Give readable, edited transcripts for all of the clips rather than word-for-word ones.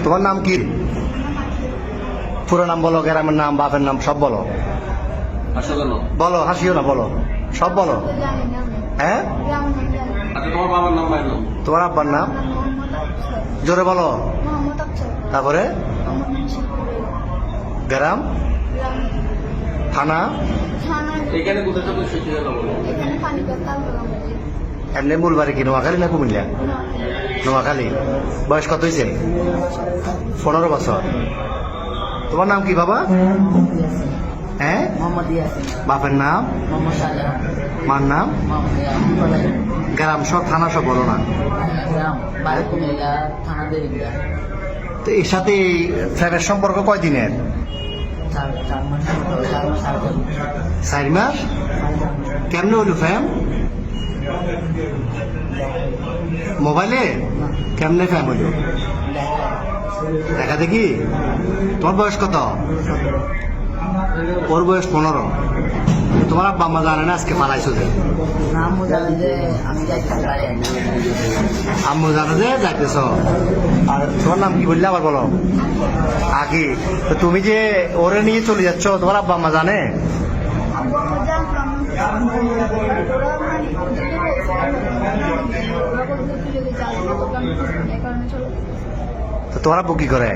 তোমার নাম কি? পুরো নাম বলো, গ্রামের নাম, বাপের নাম সব বলো। বলো, হাসিও না, বলো, সব বলো। হ্যাঁ, তোমার বাবার নাম, ভাই নাম, তোমার আব্বার নাম জোরে বলো। তারপরে গ্রাম, থানা, এখানে কোথায় চলে সেটি বলো। এমনি মূল বাড়ি কি নোয়াখালী না কুমিল্লা? নোয়াখালী। বয়স কত হয়েছে? 15 বছর। তোমার নাম কি বাবা? হ্যাঁ, বাপের নাম, মার নাম, গ্রাম সব, থানা সব বলো না। তো এর সাথে ফ্যামের সম্পর্ক কয়দিনের? 4 মাস। কেমনে হইল ফ্যাম? মোবাইলে? কেমনে ফ্যাম হইল? দেখা দেখি। তোমার বয়স কত? ওর বয়স 15। তোমার আব্বা আম্মা জানে না আজকে পালাইছো যে? আম্মু জানো যে যাইতেছ। আর তোমার নাম কি বললে আবার বলো? আগে। তো তুমি যে ওরে নিয়ে চলে যাচ্ছ, তোমার আব্বা আম্মা জানে? তো তোমার আব্বু কি করে?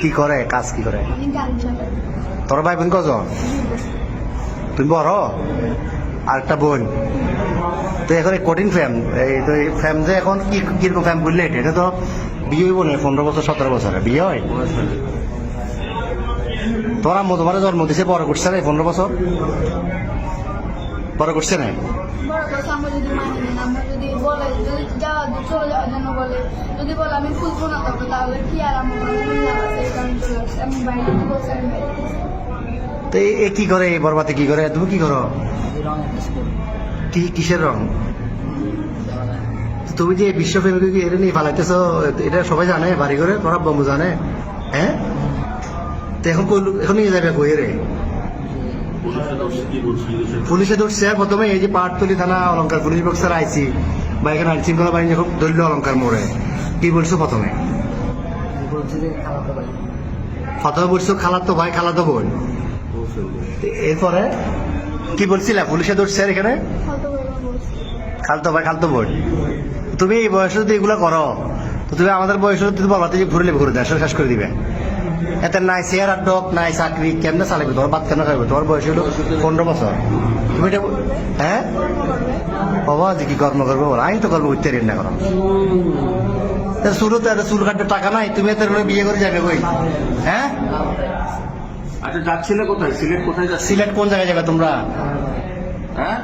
কি করে কাজ, কি করে? তোর ভাই বোন কজন? তুমি বড়, আর একটা বোন। তো এখন এই কঠিন ফ্যাম, এই তো এই ফ্যাম যে এখন কিরকম ফ্যাম বললে, এটা তো বিয়ে হইব না 15 বছর 17 বছরে বিয়ে হয়। তোমার আম্মু তোমার জন্ম দিছে, বড় করছে না 15 বছর? বড় করছে না? তো এ কি করে, এই বরবাতে কি করে? তুমি কি করো? কিসের রং? তুমি যে বিশ্বপ্রেমিক এটা নিয়ে পালাইতেছ, এটা সবাই জানে বাড়ি করে? তোমার বন্ধু জানে? হ্যাঁ, তো এখন নিয়ে যাবে কই রে? পুলিশে ধরছে। আর প্রথমে এই যে পাটতলি থানা অলঙ্কার পুলিশ বক্সার আইসি বা এখানে আইন শৃঙ্খলা বাহিনী যখন ধরল অলঙ্কার মোড়ে, কি বলছো প্রথমে? বলছো খালাতো ভাই, খালাতো বোন। এরপরে কি বলছিলা? পুলিশে ধরছে আর এখানে খালতো ভাই, খালতো বোন। তুমি এই বয়সে যদি এগুলো করো, তো তুমি আমাদের বয়সে যদি বলতে যে ঘুরলে ঘুরে দেয়, শেষ করে দিবে। এতে নাই চেয়ার আর ডক, নাই চাকরি, কেমনে চালাবে? তোমার বাদ কেন খাইবে? তোমার বয়স হলো 15 বছর। তুমি এটা হ্যাঁ বাবা যে কি কর্ম করবো? আমি তো করবো উঠতে ঋণ না করো। শুরুতে এত চুল কাটতে টাকা নাই, তুমি এত বিয়ে করে যাবে কই? হ্যাঁ, আচ্ছা যাচ্ছিলে কোথায়? সিলেট কোথায় যাচ্ছে? সিলেট কোন জায়গায় যাবে তোমরা? হ্যাঁ,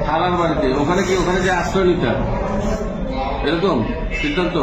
খালার বাড়িতে। ওখানে কি, ওখানে যে আশ্রয় নিতে এরকম সিদ্ধান্ত?